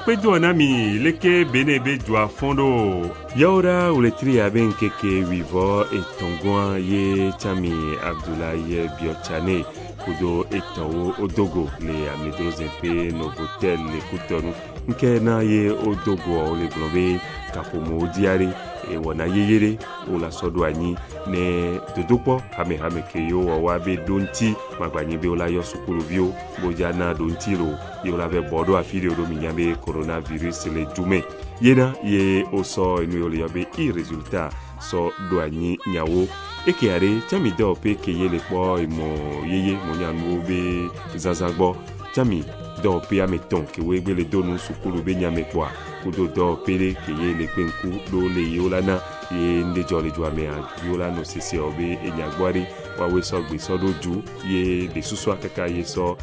Pejo nami leke benebe jua fondo yaura uletri aben keke wivo etongwa ye chami Abdoulaye Biochane kudo etawo odogo le amedro zempe novotel le kutonu nke na ye odogo le globe kapomo diare e wona yeyere o la sodo anyi ne dodopo hame ke yo wa be donti magbanyi be o la yo sukuru bio boja na donti ro yo la be bodo afiri o do minyambe coronavirus le jume yena ye o so enu le yobe i resultat so do anyi nyawo ekeare chami do pe ke ye le po imo yeye mo nyamu be zazagbo chami do pe ameton ke we be le donu sukuru be nyame kwa kudo do pere ke ye le penku do le yolana ye ndejo le juame a yola no sisi obe enyagbari wa we so gbe so doju ye de susu akaka ye so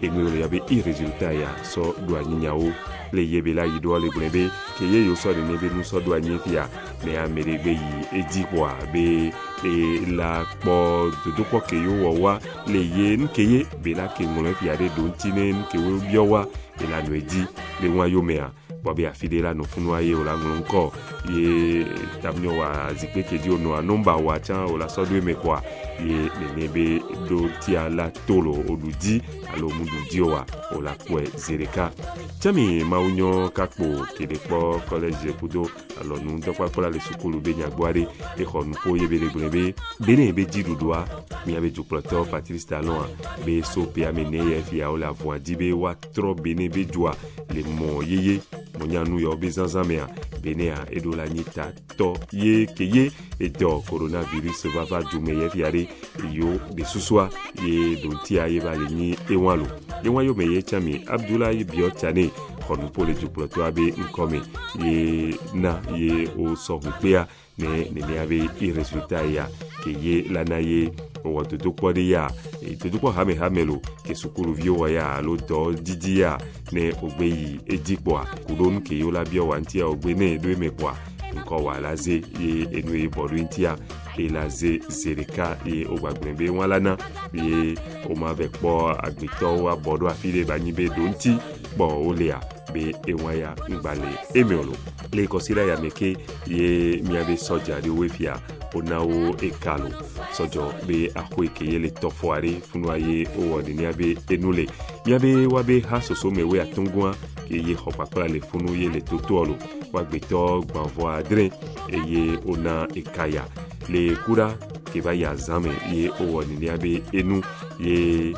enu le yabe i resultat ya so do anyinyao le yebe la yido le grebe ke ye yo so de nebe nu so do anyifia me amerebe yi ejipwa be la po dodopo ke yo wa le ye nkeye be la ke ngolo fi ade do ntine nke we biowa e la no eji le wa yo mea bobi afidela no funwa ye ola nko ye tabnyo wa zikpe keji ono number wa chan ola sodwe mekwa ye nebe do tia la tolo oluji alo mundu diowa ola kwe zereka chami maunyo kakpo kedepo college kudo alo nu dokwa kola le sukulu be nyagware e khonu ko ye bele grebe bene be jidudwa mi ave juplato Patrice Talon be so pe amene ye fia ola voix dibe wa trop bene be jwa le mo yeye monyanu yo bizanzamea benea edola nyita to ye keye edo coronavirus va jume ye fiare yo de suswa ye dontia ye bale ni enwalo enwayo meye chami Abdoulaye Biochane khonu pole juplato abe nkome ye na ye o so hupea ne ave i resultat ya keye lana ye o to kwade ya e to kwa hamelo ke sukuru vio ya lo do didi ya ne ogbeyi ejikwa kudon ke yo la bio wantia ogbene do emekwa nko wa laze ye enu e bodu ntia e laze zereka e ogbagbenbe walana ye o ma avec po agbito wa bodu afile banyibe donti bo olea be enwaya ngbale emeolo le kosira ya meke ye miabe soja de wefia onao ekalo sojo be akweke ye le tofoare funwaye o odini abe enule miabe wabe hasoso mewe atungwa ke ye hopakla le funu ye le totolo wagbeto gbanvo adre eye ona ekaya le kura ke ba ya zame ye o odini abe enu ye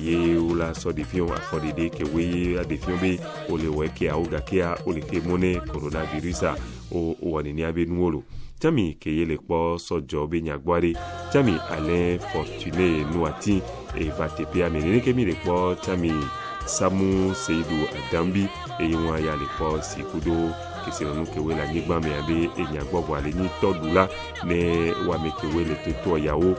ye ola so defion afodide ke we adefion be o le weke auga ke a o le ke mone coronavirus o odini abe nuolo Chami keye po sojo be nyagbare chami Alain Fortuné Nouati e vatepe amenene kemi le po chami Samu Seydou Adambi e ywa ya le po sikudo keselonu kewe la nyigba me abe e nyagbo ale ni todula ne wa me kewe le toto yawo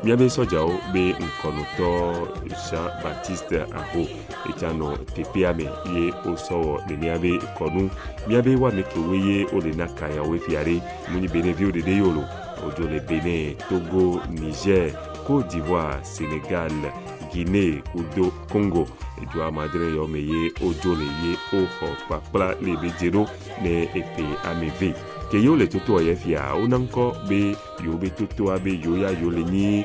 miabe soja o be nkonoto Jean Baptiste Aho echano tepeame ye oso de miabe konu miabe wa me kewe ye o le nakaya we fiare muni benevio de yolo ojo le Bénin, Togo, Niger, Côte d'Ivoire, Sénégal, Guinée, Kudo, Congo. Edua madre yo meye ojo le ye o ho papla le bejero ne epe ameve. Ke yo le toto ye fia onanko be yo be toto abe yo ya yo le ni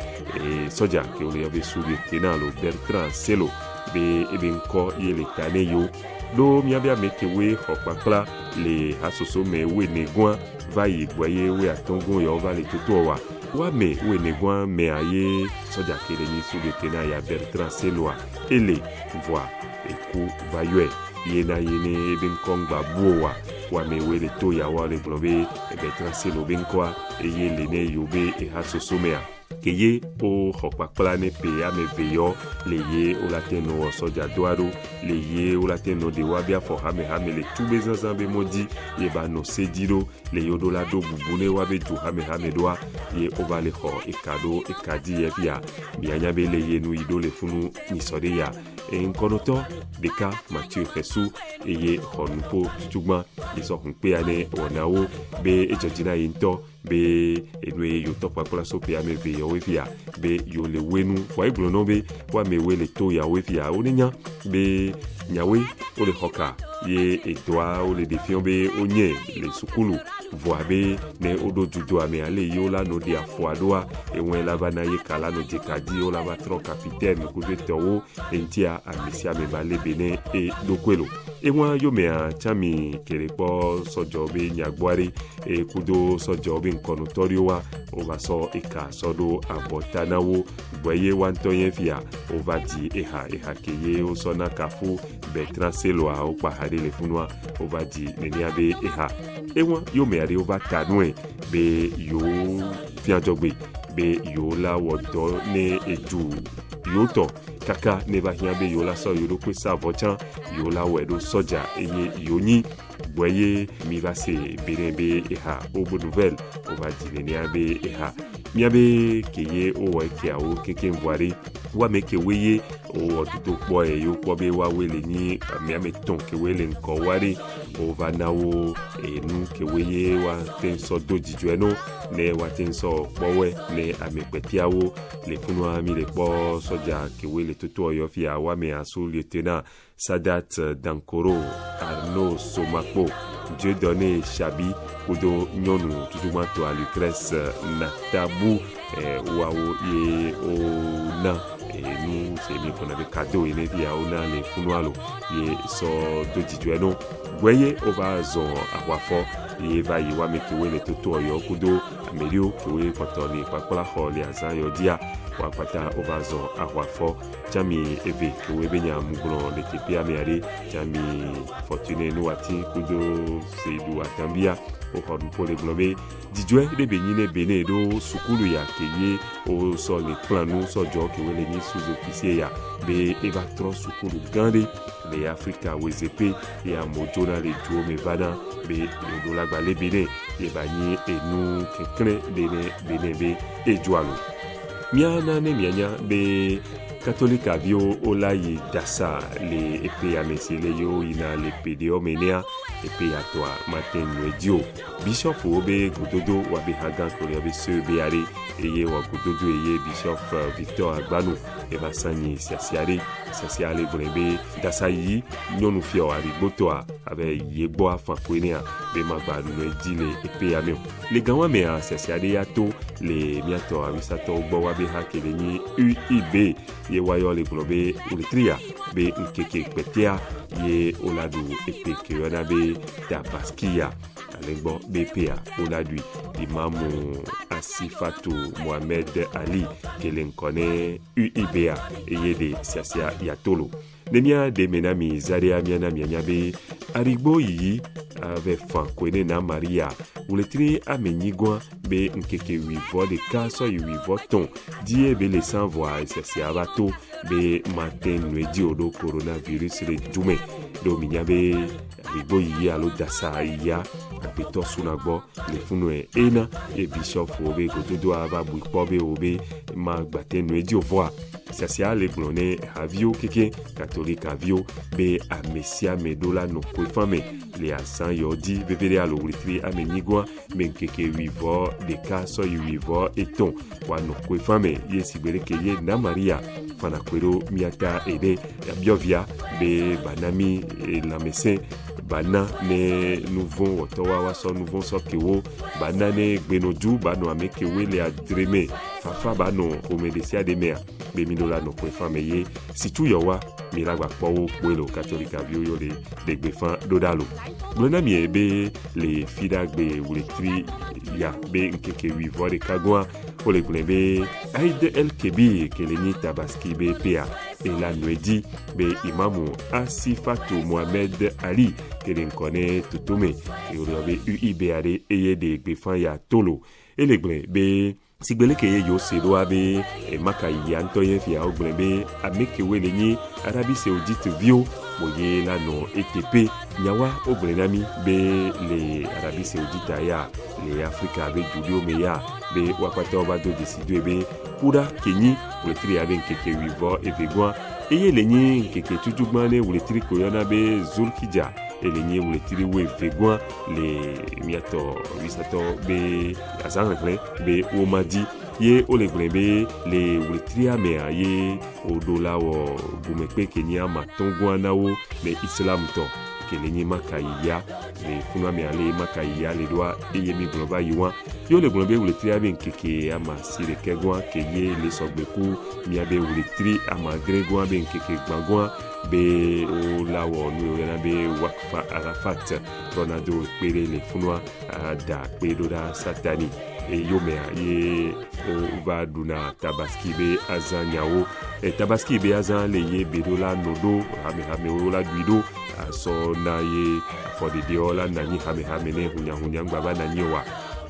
soja ke yo le be suri tenalo Bertrand Selo be ebe nko ye le tane yo do miabia mekewe ho papla le asoso me we negwan va yi gboye we atongo yo va le toto wa me we negwan me aye soja ke le ni suri tena ya Bertrand Selo ele voix eku vayue yena yene benkongba buowa wa mewe le to ya wa le globe Bertrand Selo benkwa eye lene yobe e hasosomea keye o hokpakpla ne pe ameveyo le ye o lateno soja doaro le ye o lateno de wabia fo hame le tube zanzambe modi ye ba no sediro le yodo la do bubune wabe ju hame doa ye o va le ho ekado ekadi ye bia bianya be le ye nu ido le funu ni sodeya enkonoto deka Mathieu Jesu eye honupo tutugma iso hunpe ane wonawo be ejojina yinto be enwe yo topa kola sope ameve yo wefia be yo le wenu fo eglono be wa mewe le to ya wefia onenya be nyawe o le hoka ye edoa o le defion be onye le sukulu voabe ne odo judo ame ale yo la no dia foadoa enwe la bana ye kala no jekadi o la batro capitaine ko de towo entia amisia me bale bene e dokwelo enwa yo me a chami kerepo sojo be nyagboare e kudo sojo be nkonotorio wa o va so eka sodo abotanawo boye wantoyen fia o va di eha keye o sona kafu Bertrand Selo a o pahade le funwa o va di neniabe eha enwa yo me ari o va tanwe be yo fianjogbe be yo la wodo ne eju yoto kaka ne va hiabe yo la so yo do kwesa vochan yo la wedo soja eye yoni boye mi va se berebe eha o bo nouvelle o va di neniabe eha miabe keye o weke a o keke mvoare wa meke weye o otuto po e yo po be wa wele ni miame ton ke wele nko ware o va nawo enu ke weye wa ten so dojijo eno ne wa ten so powe ne amepetiawo le funwa mi le po soja ke wele toto yo fia wa me asu lieutenant Sadat Dankoro Arnaud Somapo Dieudonné Chabi kudo nyonu tutumato a Lucrèce Natabu wawo ye o na nous c'est bien qu'on avait cadeau et les via on a les funwalo ye so dojijueno voyez on va zon awafo ye va yi wa mekewe le toto yo kudo amelio kewe potoni pakola holi azan yo dia wa pata on va zon awafo chami eve kewe benya muglo le tepia meare chami fortune no ati kudo seidu atambia o hodun pour le globe dijwe de benyine bene do sukulu ya keye o so le planu so jo kewe le ni sous-officier ya be eva tro sukulu gande le Afrika wezepe ya mojona le duo mevana be do la gba le bene e bani enu kekre bene be e jualo miana ne mianya be catholique avio olayi dasa le epe amesele yo ina le PDO menea epe atwa matin radio bishop obe gododo wabe hagan korea be se beare eye wa gododo eye bishop Victor Agbanu e basani siasiale brebe dasa yi nyonu fio ari botoa ave yegbo afankwenia be magba no edile epe ameo le ganwa me siasiale yato le miato awisato gbo wabe hakele ni UIB ye wayo le globe ulitria be nkeke petea ye oladu epeke yana be tabaskia alengbo BPA oladui imamu Asifatu Mohamed Ali kelenkone UIBA eye de siasia yatolo nemia de menami zaria miana mianyabe arigbo yi ave fan kwene na Maria uletri amenyigwa be nkeke wivo de kaso wivo ton die be le sans voix siasia bato be matin nuedi odo coronavirus le jume do minyabe arigbo yi alo dasa ya apeto sunagbo le funu ena e bishop obe gododo ava buipobe obe ma gbate nuedi ovoa siasia le glone avio keke catholique avio be amesia medola no kwefame le asan yodi bevere alo wulitri amenyigwa menkeke wivo de kaso wivo eton wa no kwefame yesibere keye na Maria fana kwero miata ede biovia be banami la messe bana ne nouveau otowa waso nouveau so kewo bana ne gbenoju bano amekewe le adreme fafa bano omedesia de mer be minola no kwefame ye situ yowa miragba powo kwelo katolika vio de gbefan dodalo blona mi be le fidagbe wulitri ya be nkeke wivo de kagwa ole gulebe Aïd El Kebir keleni tabaski be pea et la nuedi be imamu Asifatu Mohamed Ali kelen kone tutume ke orobe UIBAD eye de gbefan ya tolo elegle be sigbele keye yo sedo abe maka yantoye fia oglebe amekewe lenyi Arabie Saoudite vio moye la no ETP nyawa oglenami be le Arabie Saoudite ya le Afrika be julio meya be wakwata obado décider be kura kenyi wulitri abe nkeke wivo evegwa eye lenyi nkeke tujugmane wulitri koyona be Zulhijja elenye wulitri we vegwa le miato wisato be azangle be omadi ye oleglembe le wulitri amea ye odola wo gumekpe kenya matongwa nawo le islam to kelenye makaiya le funga me ale makaiya le doa eye mi global yiwa yo le global wulitri abe nkeke ama sire kegwa keye le sogbeku mi abe wulitri ama gregwa be nkeke gbagwa be o lawo nu yana be wakfa Arafat Ronaldo pere le funwa da pedo da satani e yomea ye o va duna tabaski be azanyawo e tabaski be azan le ye bedola nodo hame ola guido so na ye for the diola nani hame ne hunya ngaba nani wa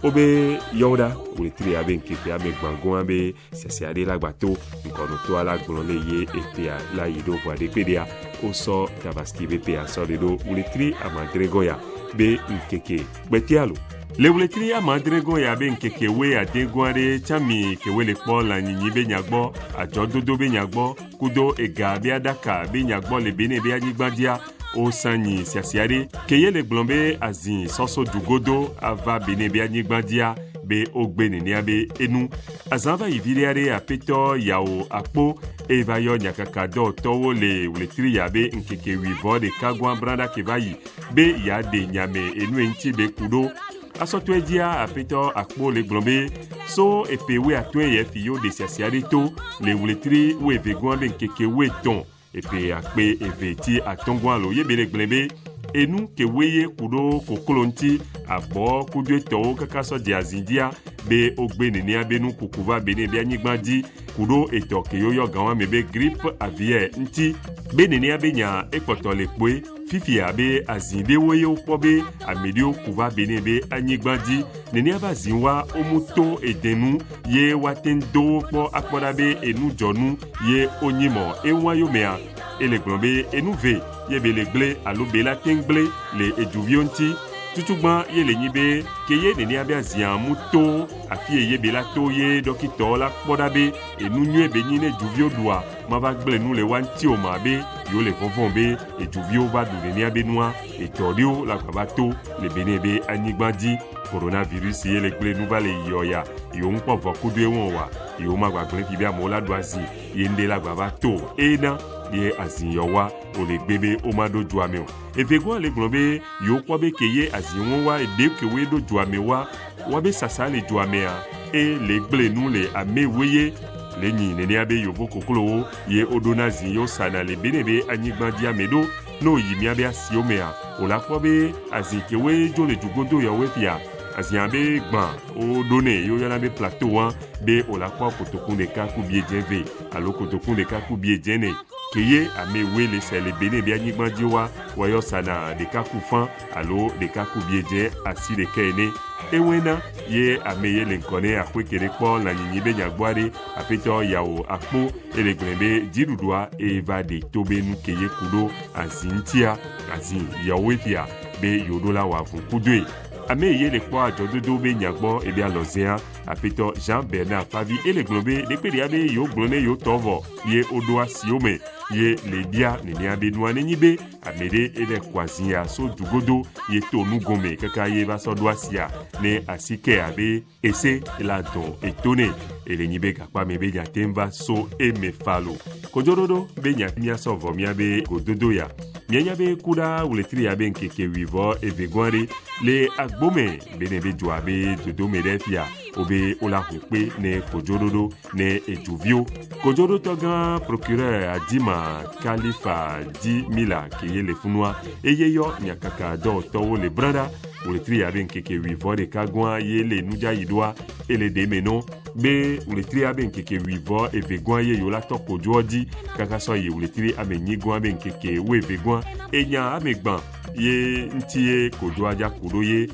obe yoda wulitri abe nkeke abe gbangon abe siasiade lagbato nkono to ala gbon le ye epea la yido voade pedia o so tabaski be pea so de do wulitri amadregoya be nkeke betialo le wulitri amadregoya be nkeke we adegware chami kewe le po la nyinyi be nyagbo ajododo be nyagbo kudo ega be adaka be nyagbo le bene be anyigbadia o sanyi siasiade keye le glombe azin soso dugodo ava bene be anyigbadia be ogbeni ni abe enu azava iviriare apeto yao akpo evayo nyakaka do towo le wulitri yabe nkeke wivo de kagwa branda kevayi be ya de nyame enu enti be kudo asotwe dia apeto akpo le glombe so epewe atwe ye fiyo de siasiade to le wulitri we vegwa be nkeke we ton epe akpe eveti atongwa lo yebele glebe enu keweye kudo kokolonti abo kudo to kakaso di azindia be ogbeni ni abenu kukuva bene be anyigbadi kudo eto keyoyo ganwa mebe grippe aviaire nti bene ni abenya ekpoto lekwe fifi abe azinde woyo pobe amedio kuva bene be anyigbadi neni abazinwa omuto edenu ye watendo po akpodabe enu jonu ye onyimo enwayo mea eleglombe enuve yebele gle alobela tengle le ejuvionti tutugban yele nyibe keye neni abia zian muto afie yebela to ye dokito la kpodabe enunyu ebenyine juvio dua mava gble nu le wanti o mabe yo le vonvombe ejuvio va du neni abenua etorio la kwabato le benebe anyigbadi coronavirus ye le gble nu va le yoya yo npo vokudu ewon wa yo magba gble fi bia mo la doazi yende la kwabato ena ye azinyowa ole gbebe omado juameo evego le glombe yo kwabe keye azinwa edekewe do juamewa wabe sasa le juamea le gble nu le ameweye le nyi nene abe yobo kokolo ye odonazi yo sana le benebe anyigbadi amedo no yimi abe asiomea ola kwabe azikewe jo le jugodo ya wefia aziabe gban o donné yo yana be plateau an be ola kwa kotokun de ka ku biejeve alo kotokun de ka ku biejene keye amewe le sele bene be anyigbadi wa wayo sana de ka ku fan alo de ka ku bieje asi de kene ewena ye ameye le nkone akwekere po la nyinyi be nyagboare apeto yawo akpo ele glembe dirudwa eva de tobenu keye kudo azintia azin yawefia be yodola wa fun kudwe ameye le po ajododo be nyagbo ebe alozea apetɔ Jean Bernard Favi ele globé depuis abe yo glone yo tovo ye odoa siome ye ledia nini abe noane nyibe amede ele kwazia so dugodo ye tonu gome kaka ye va so doasia ne asike abe ese la don etone ele nyibe kakpa mebe nya temba so emefalo kojorodo be nya mia so vo mia be gododo ya mianya be kuda uletri ya be nkeke wivo evegware le agbome benebe joabe dodo medefia obe ola hokpe ne kojorodo ne ejuvio kojoro togan procureur adima Khalifa di Mila ki ye le funwa eye yo nyakaka do towo le branda uletri ya be nkeke wivo de kagwa ye le nuja yidwa ele de meno be uletri ya be nkeke wivo evegwa ye yola to kojodi kaka so ye uletri amenyigwa be nkeke we evegwa enya amegban ye ntie kojo aja kodo ye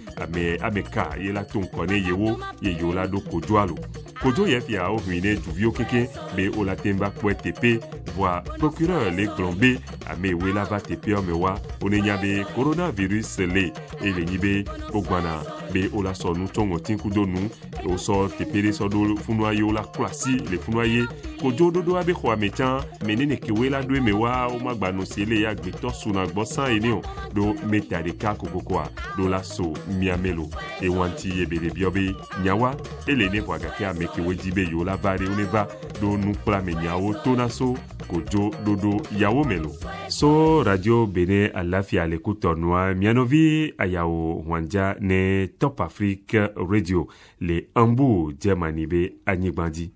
ameka ye la ton kone yewo ye yola do kojo alo kojo ye fia o ruine juvio keke be ola temba kwe tepe voa procureur le glombe ame we la va tepe omewa onenya be coronavirus le ele nyibe ogwana be ola so nu tongo tinkudo nu o so tepere so do funwa yo la klasi le funwa ye kojo dodo abe khwa mechan menene ke we la do mewa o magba no sele ya gbeto suna gbosan enio do metarika kokokoa do la so miamelo e wanti ebele biobe nyawa elene kwagake ameke wejibe yo la vare oneva do nu pla menyawo tonaso kojo dodo yawo melo so radio bene alafia l'écoute noa mianovi ayao wanja ne Top Afrique Radio le ambu Germany be anyigbandi